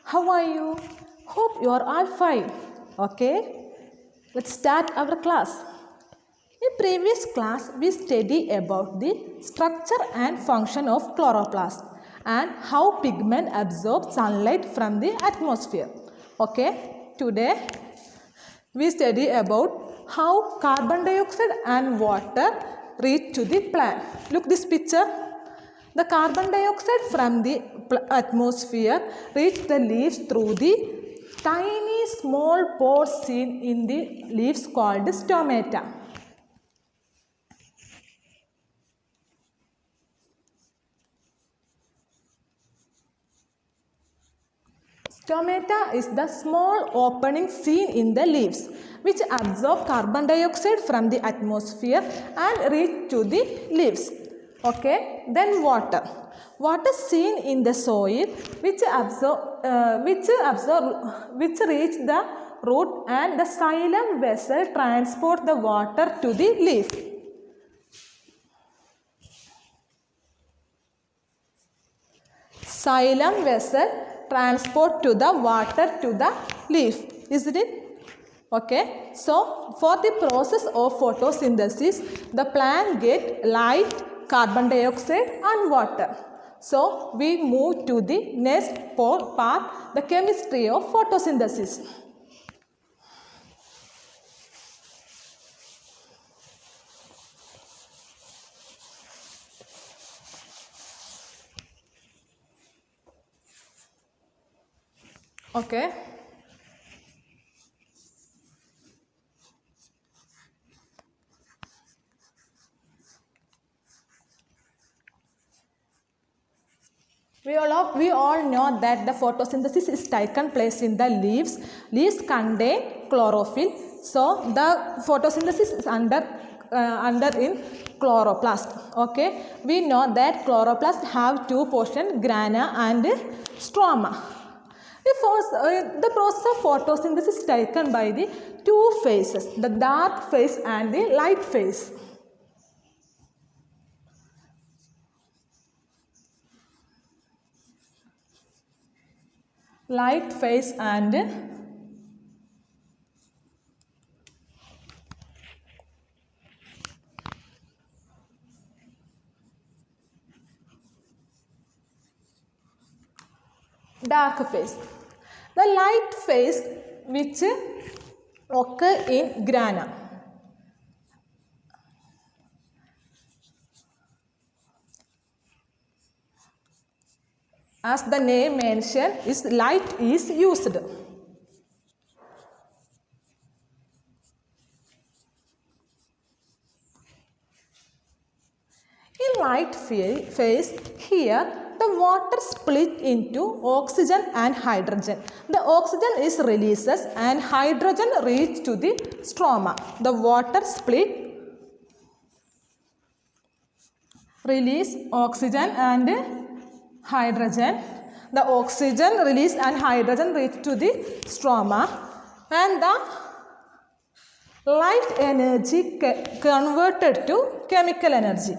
How are you? Hope you are all fine. Okay, let's start our class. In previous class, we studied about the structure and function of chloroplast and how pigment absorbs sunlight from the atmosphere. Okay, today we study about how carbon dioxide and water reach to the plant. Look this picture. The carbon dioxide from the atmosphere reach the leaves through the tiny small pores seen in the leaves called stomata. Stomata is the small opening seen in the leaves which absorb carbon dioxide from the atmosphere and reach to the leaves. Okay, then water. Water seen in the soil which reach the root and the xylem vessel transport the water to the leaf. Xylem vessel transport to the water to the leaf, isn't it? Okay, so for the process of photosynthesis, the plant get light, carbon dioxide and water. So we move to the next part, the chemistry of photosynthesis. Okay. We all know that the photosynthesis is taken place in the leaves. Leaves contain chlorophyll. So the photosynthesis is under in chloroplast. Okay. We know that chloroplast have two portions, grana and stroma. The process of photosynthesis is taken by the two phases, the dark phase and the light phase. Light phase and dark phase. The light phase which occur in grana. As the name mentions, light is used. In light phase, here the water split into oxygen and hydrogen. The oxygen is released and hydrogen reach to the stroma. The water split, release oxygen and hydrogen. The oxygen release and hydrogen reach to the stroma and the light energy converted to chemical energy.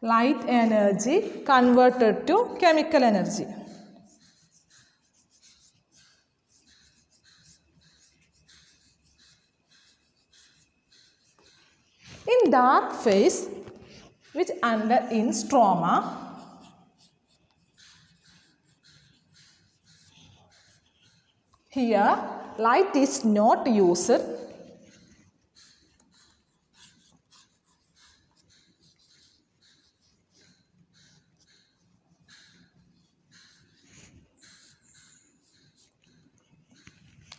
Light energy converted to chemical energy. In dark phase, which under in stroma, here light is not used.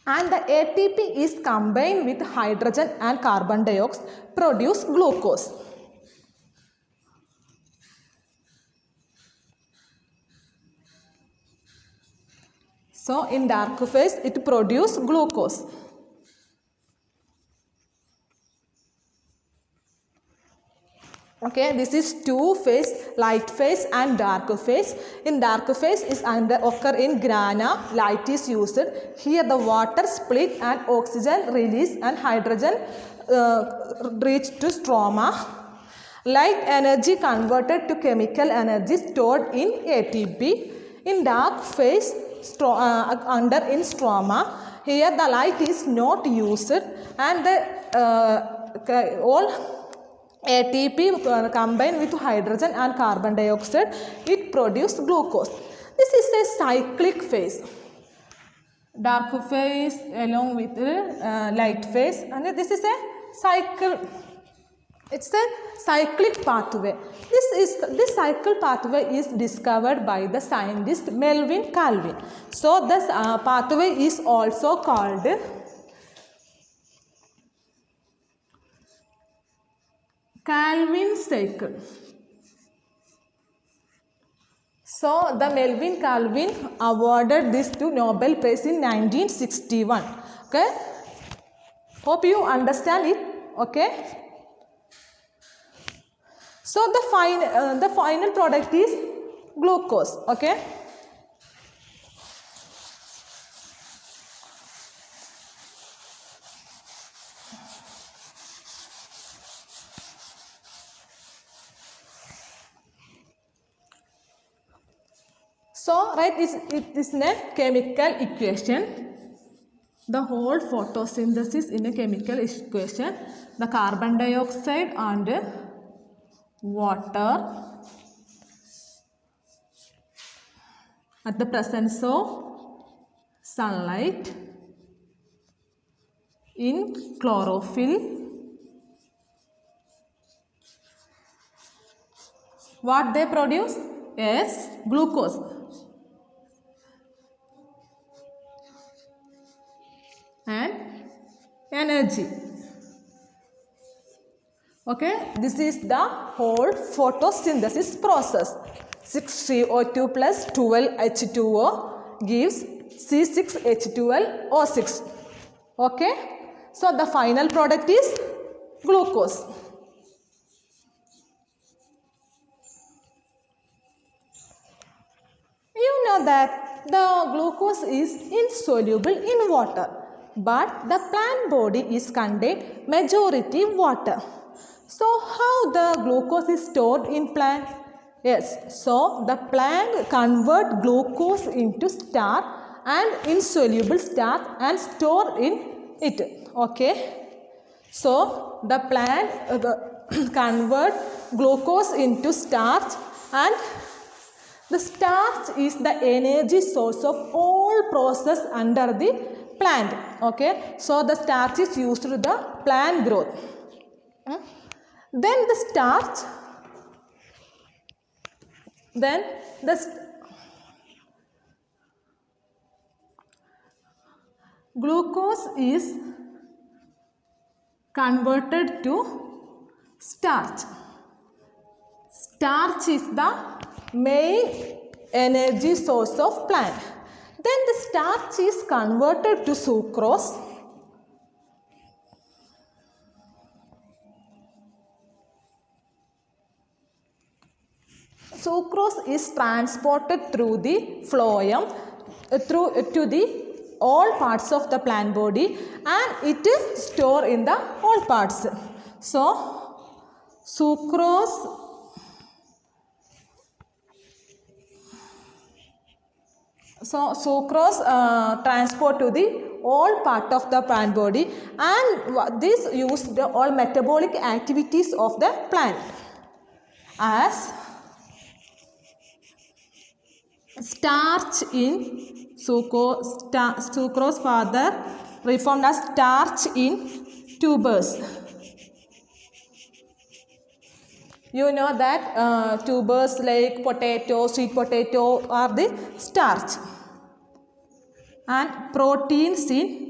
And the ATP is combined with hydrogen and carbon dioxide produce glucose. So in dark phase it produces glucose. Okay, this is two phase, light phase and dark phase. In dark phase is occur in grana, light is used. Here the water split and oxygen release and hydrogen reach to stroma. Light energy converted to chemical energy stored in ATP. In dark phase under in stroma, here the light is not used and the all ATP combined with hydrogen and carbon dioxide, it produces glucose. This is a cyclic phase. Dark phase along with light phase, and this is a cycle. It's a cyclic pathway. This cycle pathway is discovered by the scientist Melvin Calvin. So this pathway is also called Calvin cycle. So the Melvin Calvin awarded this to Nobel Prize in 1961. Okay. Hope you understand it. Okay. So the final product is glucose. Okay. So write it is in a chemical equation. The whole photosynthesis in a chemical equation. The carbon dioxide and water at the presence of sunlight in chlorophyll. What they produce? Yes, glucose. And energy. Okay, this is the whole photosynthesis process. 6CO2 plus 12 H2O gives C6H12O6. Okay, so the final product is glucose. You know that the glucose is insoluble in water, but the plant body is contain majority water. So how the glucose is stored in plant? Yes, so the plant convert glucose into starch and insoluble starch and store in it. Okay, so the plant convert glucose into starch, and the starch is the energy source of all process under the plant. Okay, so the starch is used to the plant growth. Then the starch, glucose is converted to starch. Starch is the main energy source of plant. Then the starch is converted to sucrose. Sucrose is transported through the phloem to the all parts of the plant body, and it is stored in the all parts. So sucrose transport to the all part of the plant body, and this use the all metabolic activities of the plant. As starch in sucrose further reformed as starch in tubers. You know that tubers like potato, sweet potato are the starch, and proteins in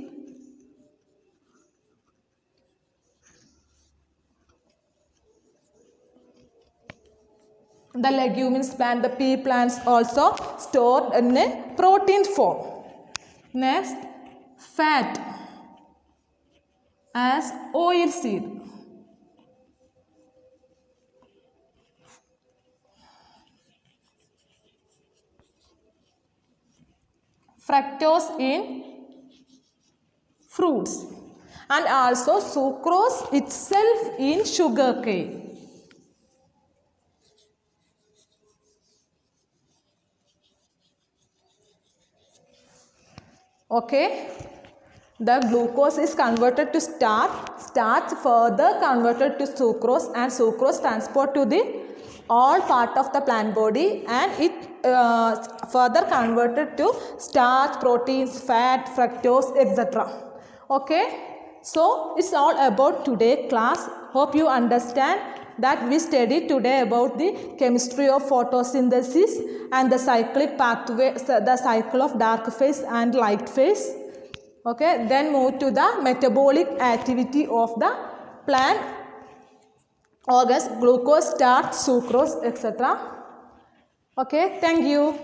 the leguminous plant, the pea plants also stored in a protein form. Next, fat as oil seed. Fructose in fruits, and also sucrose itself in sugarcane. Okay. The glucose is converted to starch, starch further converted to sucrose, and sucrose transport to the all part of the plant body, and it further converted to starch, proteins, fat, fructose, etc. Okay, so it's all about today class. Hope you understand that we studied today about the chemistry of photosynthesis and the cyclic pathway, the cycle of dark phase and light phase. Okay, then move to the metabolic activity of the plant organs, glucose, starch, sucrose, etc. Okay, thank you.